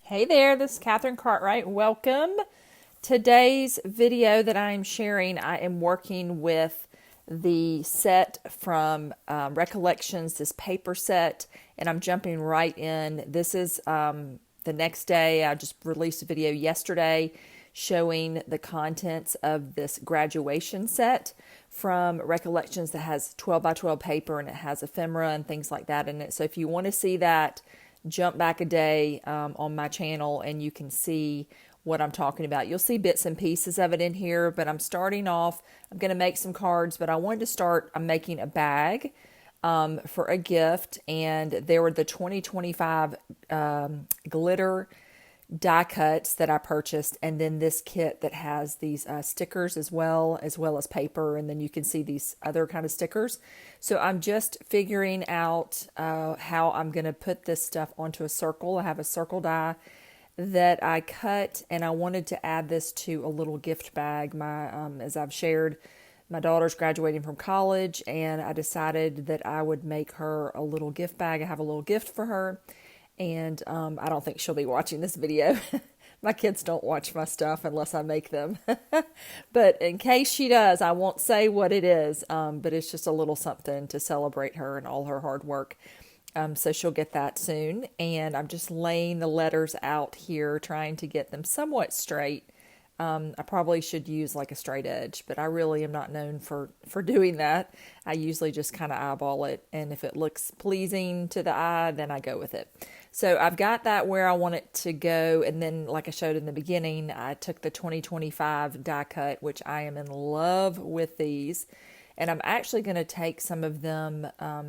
Hey there, this is Catherine Cartwright. Welcome. Today's video that I am sharing, I am working with the set from Recollections, this paper set, and I'm jumping right in. This is the next day. I just released a video yesterday showing the contents of this graduation set from Recollections that has 12 by 12 paper and it has ephemera and things like that in it. So if you want to see that, jump back a day on my channel and you can see what I'm talking about. You'll see bits and pieces of it in here, but I'm starting off. I'm going to make some cards, but I wanted to start. I'm making a bag for a gift, and there were the 2025 glitter die cuts that I purchased, and then this kit that has these stickers as well as paper, and then you can see these other kind of stickers. So I'm just figuring out how I'm going to put this stuff onto a circle. I have a circle die that I cut, and I wanted to add this to a little gift bag. As I've shared, my daughter's graduating from college, and I decided that I would make her a little gift bag. I have a little gift for her. And I don't think she'll be watching this video. My kids don't watch my stuff unless I make them. But in case she does, I won't say what it is. But it's just a little something to celebrate her and all her hard work. So she'll get that soon. And I'm just laying the letters out here, trying to get them somewhat straight. I probably should use like a straight edge, but I really am not known for doing that. I usually just kind of eyeball it, and if it looks pleasing to the eye, then I go with it. So I've got that where I want it to go, and then like I showed in the beginning, I took the 2025 die cut, which I am in love with these, and I'm actually going to take some of them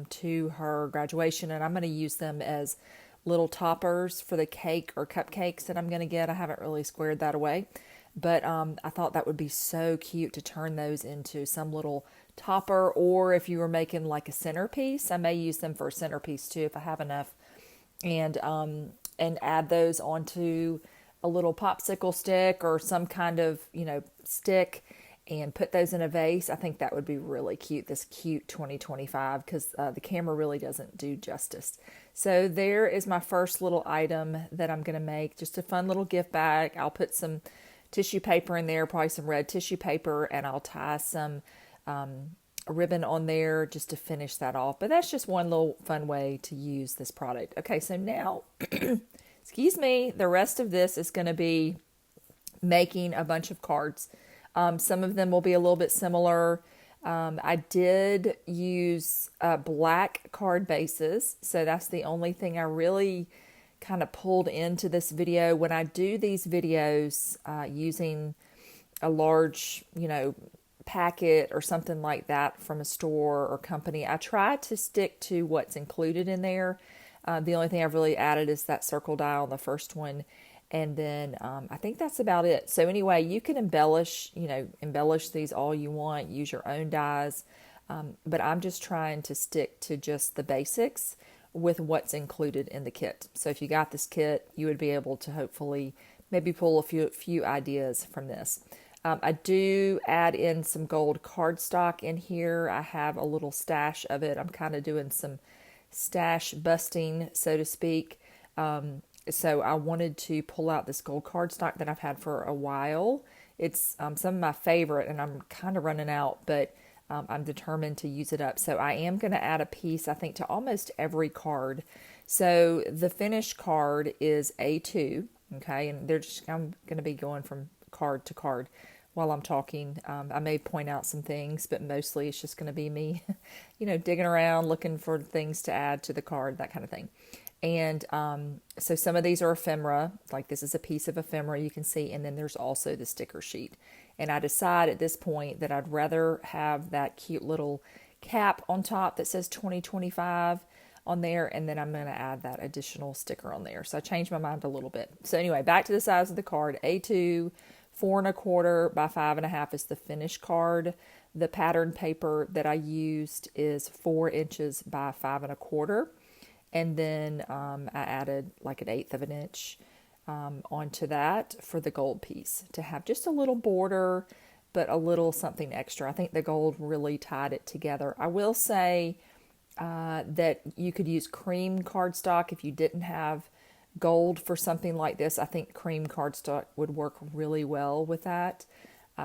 to her graduation, and I'm going to use them as little toppers for the cake or cupcakes that I'm going to get. I haven't really squared that away. But I thought that would be so cute to turn those into some little topper, or if you were making like a centerpiece, I may use them for a centerpiece too if I have enough, and add those onto a little popsicle stick or some kind of stick, and put those in a vase. I think that would be really cute. This cute 2025, because the camera really doesn't do justice. So there is my first little item that I'm going to make. Just a fun little gift bag. I'll put some tissue paper in there, probably some red tissue paper, and I'll tie some ribbon on there just to finish that off. But that's just one little fun way to use this product. Okay, so now, excuse me, the rest of this is going to be making a bunch of cards. Some of them will be a little bit similar. I did use black card bases, so that's the only thing I really kind of pulled into this video. When I do these videos using a large, packet or something like that from a store or company, I try to stick to what's included in there. The only thing I've really added is that circle die on the first one. And then I think that's about it. So anyway, you can embellish these all you want, use your own dies. But I'm just trying to stick to just the basics with what's included in the kit. So if you got this kit, you would be able to hopefully maybe pull a few ideas from this. I do add in some gold cardstock in here. I have a little stash of it. I'm kind of doing some stash busting, so to speak. So I wanted to pull out this gold cardstock that I've had for a while. It's some of my favorite, and I'm kind of running out, but I'm determined to use it up. So I am going to add a piece, I think, to almost every card. So the finished card is A2, okay? And I'm going to be going from card to card while I'm talking. I may point out some things, but mostly it's just going to be me, digging around, looking for things to add to the card, that kind of thing. And so some of these are ephemera, like this is a piece of ephemera you can see, and then there's also the sticker sheet. And I decide at this point that I'd rather have that cute little cap on top that says 2025 on there, and then I'm going to add that additional sticker on there. So I changed my mind a little bit. So anyway, back to the size of the card. A2, 4¼ by 5½ is the finished card. The pattern paper that I used is 4 inches by 5¼ and then I added like 1/8 of an inch onto that for the gold piece to have just a little border, but a little something extra. I think the gold really tied it together. I will say that you could use cream cardstock if you didn't have gold for something like this. I think cream cardstock would work really well with that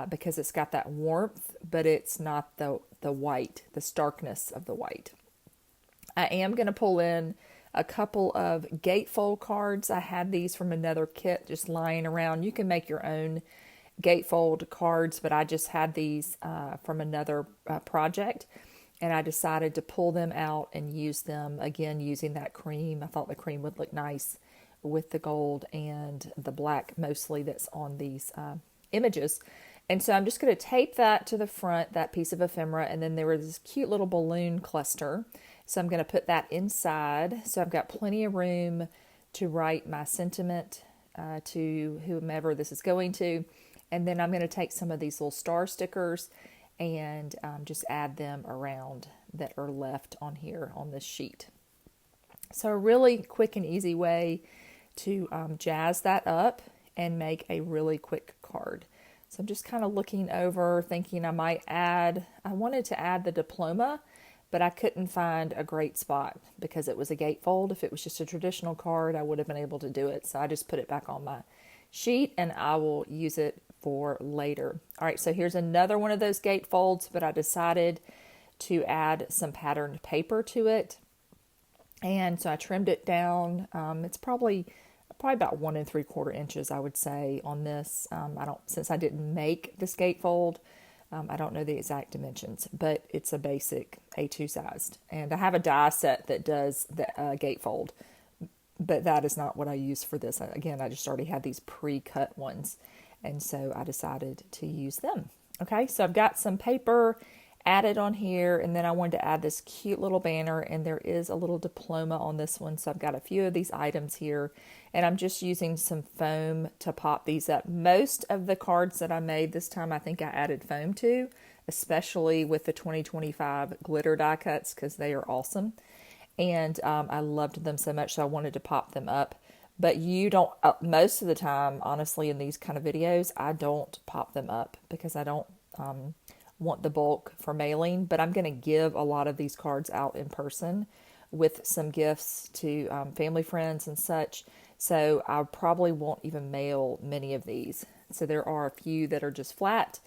because it's got that warmth, but it's not the white, the starkness of the white. I am going to pull in a couple of gatefold cards. I had these from another kit just lying around. You can make your own gatefold cards, but I just had these from another project, and I decided to pull them out and use them again using that cream. I thought the cream would look nice with the gold and the black mostly that's on these images. And so I'm just going to tape that to the front, that piece of ephemera, and then there was this cute little balloon cluster. So I'm going to put that inside. So I've got plenty of room to write my sentiment to whomever this is going to. And then I'm going to take some of these little star stickers and just add them around that are left on here on this sheet. So a really quick and easy way to jazz that up and make a really quick card. So I'm just kind of looking over, thinking I wanted to add the diploma, but I couldn't find a great spot because it was a gatefold. If it was just a traditional card, I would have been able to do it. So I just put it back on my sheet and I will use it for later. All right, so here's another one of those gatefolds, but I decided to add some patterned paper to it. And so I trimmed it down. It's probably about 1 3/4 inches, I would say, on this. Since I didn't make this gatefold, I don't know the exact dimensions, but it's a basic A2 sized. And I have a die set that does the gatefold, but that is not what I use for this. Again, I just already had these pre-cut ones, and so I decided to use them. Okay, so I've got some paper added on here, and then I wanted to add this cute little banner, and there is a little diploma on this one. So I've got a few of these items here, and I'm just using some foam to pop these up. Most of the cards that I made this time, I think I added foam to, especially with the 2025 glitter die cuts because they are awesome. And I loved them so much, so I wanted to pop them up. But you don't, most of the time, honestly, in these kind of videos, I don't pop them up because I don't want the bulk for mailing, but I'm going to give a lot of these cards out in person with some gifts to family, friends, and such. So I probably won't even mail many of these. So there are a few that are just flat,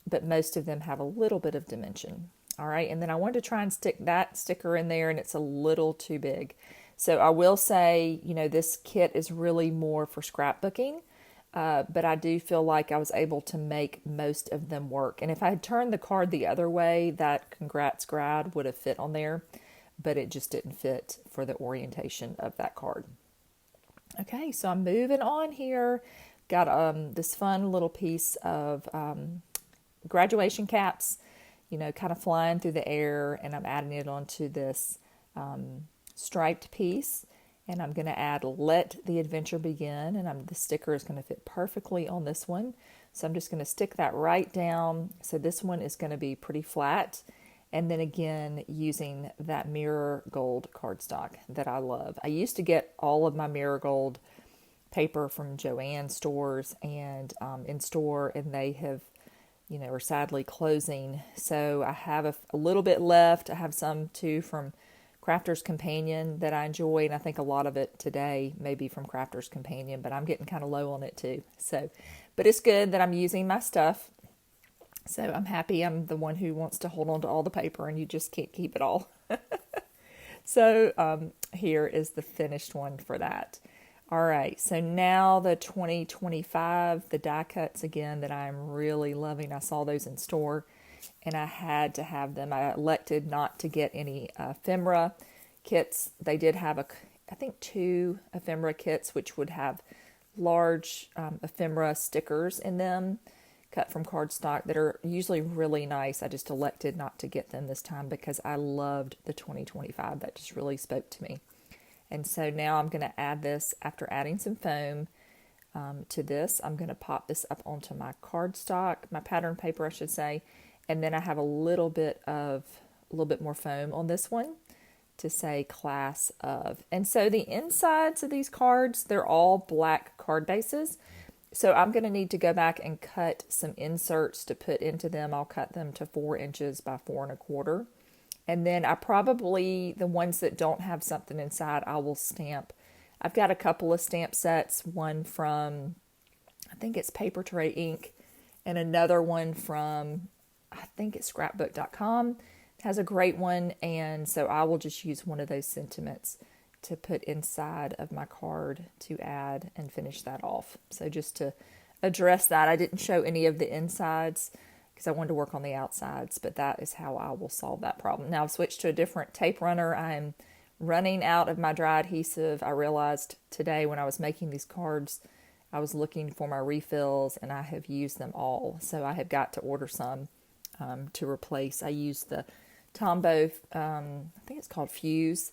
but most of them have a little bit of dimension. All right, and then I wanted to try and stick that sticker in there, and it's a little too big. So I will say, this kit is really more for scrapbooking. But I do feel like I was able to make most of them work. And if I had turned the card the other way, that congrats grad would have fit on there, but it just didn't fit for the orientation of that card. Okay, so I'm moving on here. Got this fun little piece of graduation caps, kind of flying through the air, and I'm adding it onto this striped piece. And I'm going to add Let the Adventure Begin, and the sticker is going to fit perfectly on this one. So I'm just going to stick that right down. So this one is going to be pretty flat. And then again, using that mirror gold cardstock that I love. I used to get all of my mirror gold paper from Joann stores and in store, and they have, are sadly closing. So I have a little bit left. I have some too from Crafter's Companion that I enjoy, and I think a lot of it today may be from Crafter's Companion, but I'm getting kind of low on it too. So, but it's good that I'm using my stuff. So I'm happy I'm the one who wants to hold on to all the paper, and you just can't keep it all. So here is the finished one for that. All right, so now the 2025, the die cuts again that I'm really loving. I saw those in store, and I had to have them. I elected not to get any ephemera kits. They did have I think 2 ephemera kits, which would have large ephemera stickers in them, cut from cardstock, that are usually really nice. I just elected not to get them this time because I loved the 2025. That just really spoke to me. And so now I'm going to add this after adding some foam to this. I'm going to pop this up onto my cardstock, my pattern paper, I should say. And then I have a little bit more foam on this one to say class of. And so the insides of these cards, they're all black card bases. So I'm going to need to go back and cut some inserts to put into them. I'll cut them to 4 inches by 4 1/4. And then the ones that don't have something inside, I will stamp. I've got a couple of stamp sets, one from, I think it's Paper Tray Ink, and another one from, I think it's scrapbook.com. It has a great one, and so I will just use one of those sentiments to put inside of my card to add and finish that off. So just to address that, I didn't show any of the insides because I wanted to work on the outsides, but that is how I will solve that problem. Now I've switched to a different tape runner. I'm running out of my dry adhesive. I realized today when I was making these cards, I was looking for my refills and I have used them all. So I have got to order some to replace. I used the Tombow, I think it's called Fuse,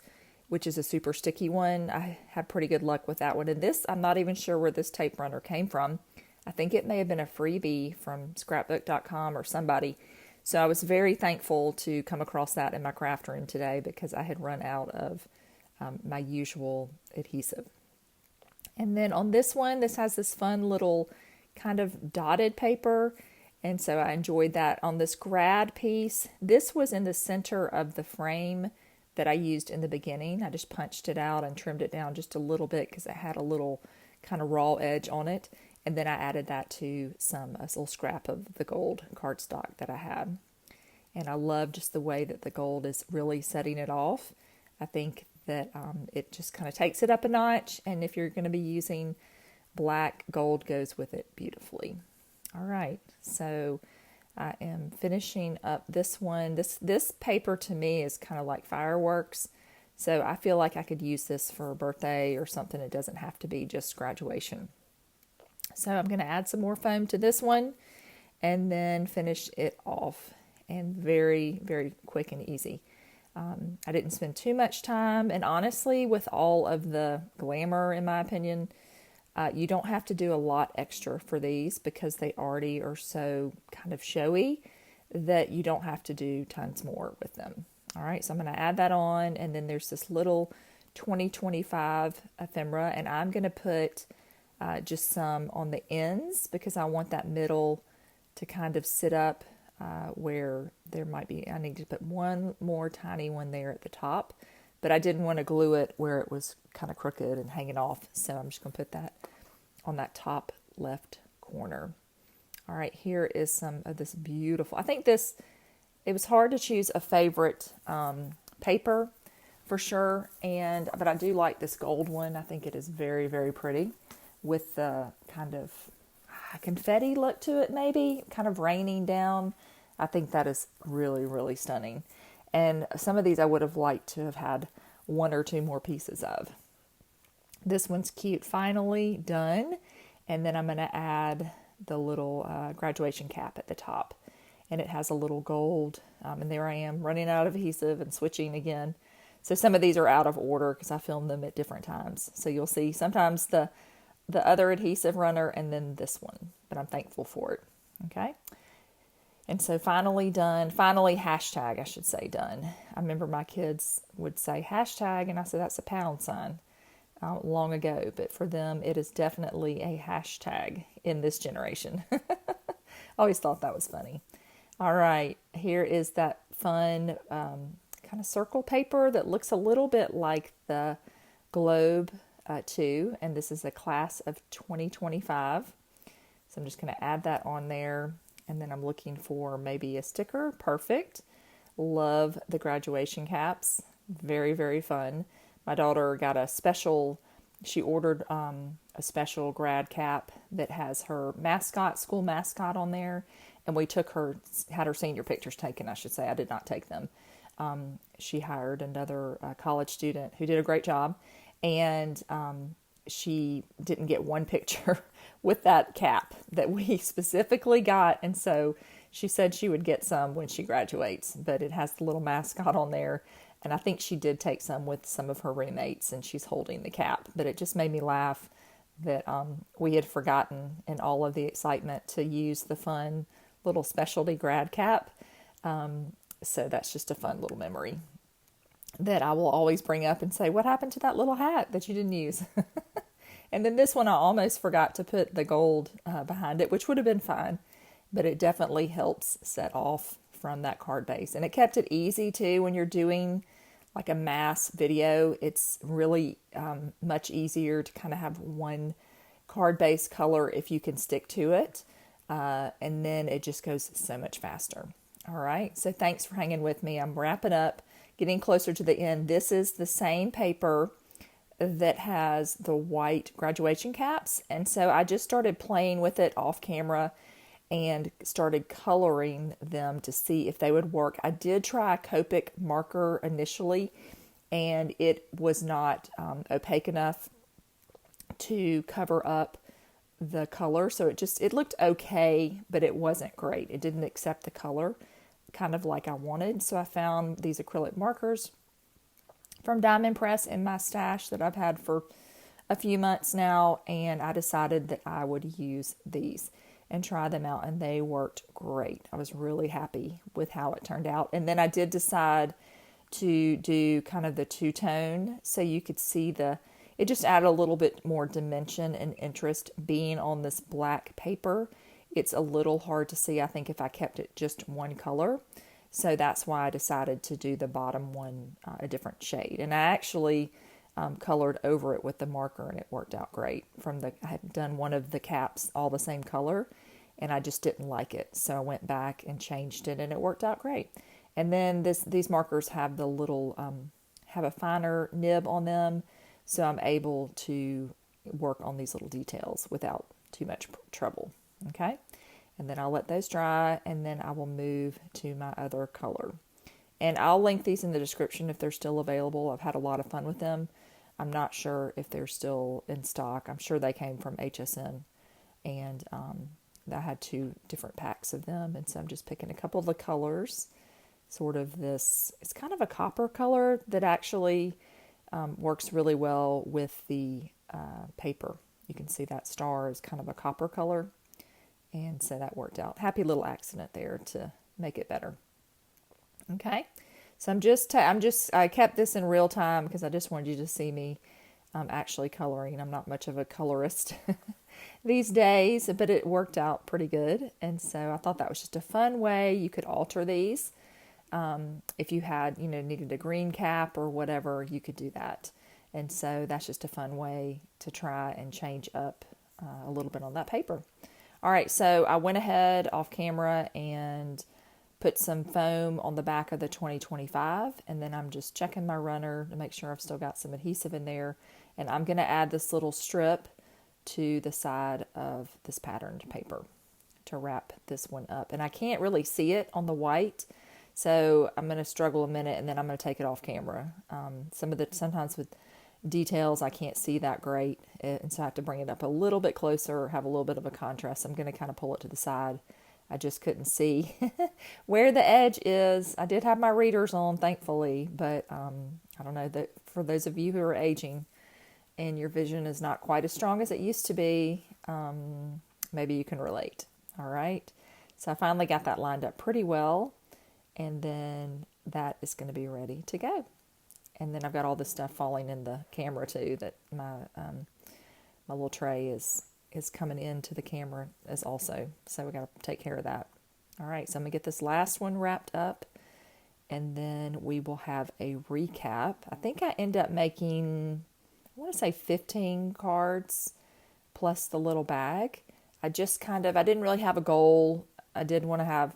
which is a super sticky one. I had pretty good luck with that one. And this, I'm not even sure where this tape runner came from. I think it may have been a freebie from scrapbook.com or somebody. So I was very thankful to come across that in my craft room today because I had run out of my usual adhesive. And then on this one, this has this fun little kind of dotted paper. And so I enjoyed that. On this grad piece, this was in the center of the frame that I used in the beginning. I just punched it out and trimmed it down just a little bit because it had a little kind of raw edge on it. And then I added that to a little scrap of the gold cardstock that I had. And I love just the way that the gold is really setting it off. I think that it just kind of takes it up a notch. And if you're going to be using black, gold goes with it beautifully. All right, so I am finishing up this one. This paper to me is kind of like fireworks. So I feel like I could use this for a birthday or something. It doesn't have to be just graduation. So I'm going to add some more foam to this one and then finish it off. And very, very quick and easy. I didn't spend too much time. And honestly, with all of the glamour, in my opinion, you don't have to do a lot extra for these because they already are so kind of showy that you don't have to do tons more with them. All right, so I'm going to add that on. And then there's this little 2025 ephemera. And I'm going to put just some on the ends because I want that middle to kind of sit up where there might be, I need to put one more tiny one there at the top, but I didn't want to glue it where it was kind of crooked and hanging off. So I'm just going to put that on that top left corner. All right, here is some of this beautiful, I think this, it was hard to choose a favorite paper for sure. But I do like this gold one. I think it is very, very pretty with the kind of confetti look to it, maybe kind of raining down. I think that is really, really stunning. And some of these I would have liked to have had one or two more pieces of. This one's cute, finally done. And then I'm going to add the little graduation cap at the top. And it has a little gold. And there I am running out of adhesive and switching again. So some of these are out of order because I filmed them at different times. So you'll see sometimes the other adhesive runner and then this one. But I'm thankful for it. Okay. And so finally done, hashtag, I should say done. I remember my kids would say hashtag, and I said that's a pound sign long ago. But for them, it is definitely a hashtag in this generation. I always thought that was funny. All right, here is that fun kind of circle paper that looks a little bit like the globe too. And this is a class of 2025. So I'm just going to add that on there. And then I'm looking for maybe a sticker. Perfect. Love the graduation caps. Very, very fun. My daughter got she ordered a special grad cap that has her school mascot on there. And we had her senior pictures taken, I should say. I did not take them. She hired another college student who did a great job. And she didn't get one picture with that cap that we specifically got. And so she said she would get some when she graduates, but it has the little mascot on there. And I think she did take some with some of her roommates and she's holding the cap, but it just made me laugh that we had forgotten in all of the excitement to use the fun little specialty grad cap. So that's just a fun little memory that I will always bring up and say, what happened to that little hat that you didn't use? And then this one, I almost forgot to put the gold behind it, which would have been fine, but it definitely helps set off from that card base. And it kept it easy too when you're doing like a mass video, it's really much easier to kind of have one card-based color if you can stick to it. And then it just goes so much faster. All right, so thanks for hanging with me. I'm wrapping up, getting closer to the end. This is the same paper that has the white graduation caps. And so I just started playing with it off camera and started coloring them to see if they would work. I did try a Copic marker initially, and it was not opaque enough to cover up the color. So it looked okay, but it wasn't great. It didn't accept the color kind of like I wanted. So I found these acrylic markers from Diamond Press in my stash that I've had for a few months now, and I decided that I would use these and try them out, and they worked great. I was really happy with how it turned out. And then I did decide to do kind of the two-tone so you could see it just added a little bit more dimension and interest being on this black paper. It's a little hard to see, I think, if I kept it just one color. So that's why I decided to do the bottom one a different shade. And I actually colored over it with the marker, and it worked out great. I had done one of the caps all the same color, and I just didn't like it. So I went back and changed it, and it worked out great. And then these markers have the little, have a finer nib on them, so I'm able to work on these little details without too much trouble. Okay? And then I'll let those dry, and then I will move to my other color. And I'll link these in the description if they're still available. I've had a lot of fun with them. I'm not sure if they're still in stock. I'm sure they came from HSN, and I had 2 different packs of them. And so I'm just picking a couple of the colors. Sort of this, it's kind of a copper color that actually works really well with the paper. You can see that star is kind of a copper color. And so that worked out. Happy little accident there to make it better. Okay, so I kept this in real time because I just wanted you to see me actually coloring. I'm not much of a colorist these days, but it worked out pretty good. And so I thought that was just a fun way you could alter these. If you had, needed a green cap or whatever, you could do that. And so that's just a fun way to try and change up a little bit on that paper. All right, so I went ahead off camera and put some foam on the back of the 2025, and then I'm just checking my runner to make sure I've still got some adhesive in there. And I'm going to add this little strip to the side of this patterned paper to wrap this one up. And I can't really see it on the white, so I'm going to struggle a minute, and then I'm going to take it off camera. Sometimes with details I can't see that great, and so I have to bring it up a little bit closer, have a little bit of a contrast. I'm going to kind of pull it to the side. I just couldn't see where the edge is. I did have my readers on, thankfully, but I don't know, that for those of you who are aging and your vision is not quite as strong as it used to be, maybe you can relate. All right, so I finally got that lined up pretty well, and then that is going to be ready to go. And then I've got all this stuff falling in the camera too, that my little tray is coming into the camera as also. So we got to take care of that. All right, so I'm going to get this last one wrapped up, and then we will have a recap. I think I end up making, I want to say 15 cards plus the little bag. I didn't really have a goal. I did want to have,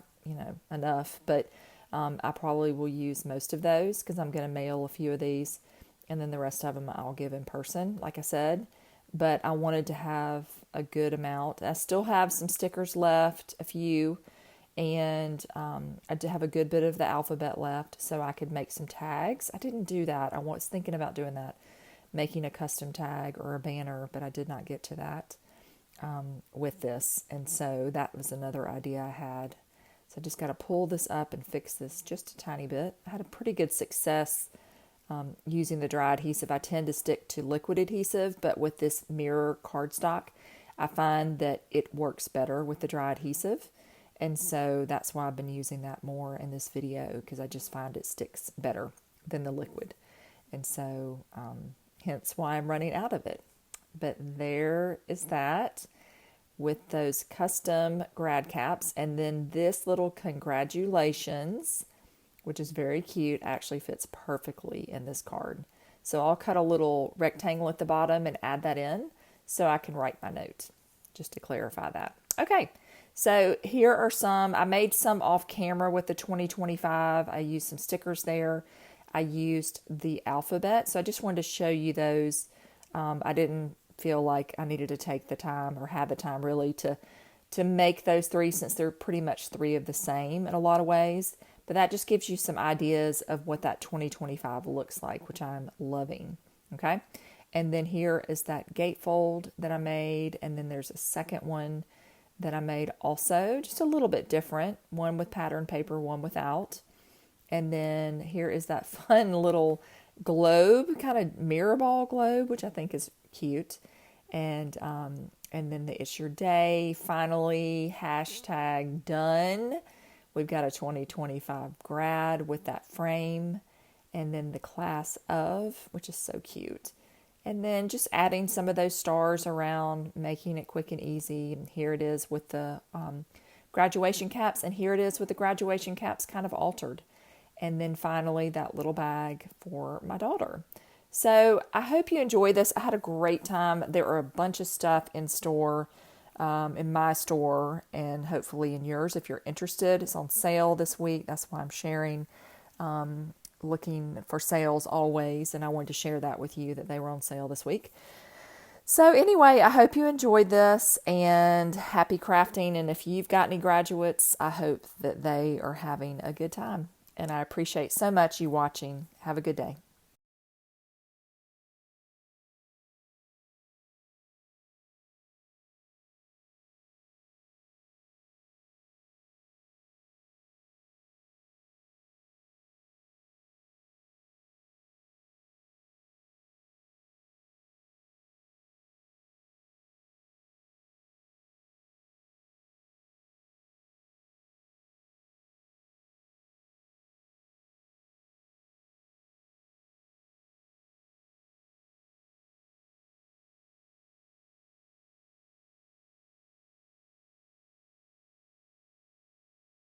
enough, but I probably will use most of those because I'm going to mail a few of these, and then the rest of them I'll give in person, like I said. But I wanted to have a good amount. I still have some stickers left, a few, and I did have a good bit of the alphabet left, so I could make some tags. I didn't do that. I was thinking about doing that, making a custom tag or a banner, but I did not get to that with this. And so that was another idea I had. So I just got to pull this up and fix this just a tiny bit. I had a pretty good success using the dry adhesive. I tend to stick to liquid adhesive, but with this mirror cardstock, I find that it works better with the dry adhesive. And so that's why I've been using that more in this video, because I just find it sticks better than the liquid. And so hence why I'm running out of it. But there is that with those custom grad caps. And then this little congratulations which is very cute. Actually fits perfectly in this card. So I'll cut a little rectangle at the bottom and add that in so I can write my note, just to clarify that. Okay, so here are some. I made some off camera with the 2025. I used some stickers there. I used the alphabet, so I just wanted to show you those. I didn't feel like I needed to take the time or have the time really to make those three, since they're pretty much three of the same in a lot of ways. But that just gives you some ideas of what that 2025 looks like, which I'm loving. Okay. And then here is that gatefold that I made. And then there's a second one that I made also, just a little bit different. One with pattern paper, one without. And then here is that fun little globe, kind of mirror ball globe, which I think is cute. And then the It's Your Day, finally, hashtag done. We've got a 2025 grad with that frame, and then the class of, which is so cute. And then just adding some of those stars around, making it quick and easy. And here it is with the graduation caps, and here it is with the graduation caps kind of altered. And then finally that little bag for my daughter. So I hope you enjoy this. I had a great time. There are a bunch of stuff in store, in my store, and hopefully in yours if you're interested. It's on sale this week. That's why I'm sharing, looking for sales always. And I wanted to share that with you, that they were on sale this week. So anyway, I hope you enjoyed this, and happy crafting. And if you've got any graduates, I hope that they are having a good time. And I appreciate so much you watching. Have a good day.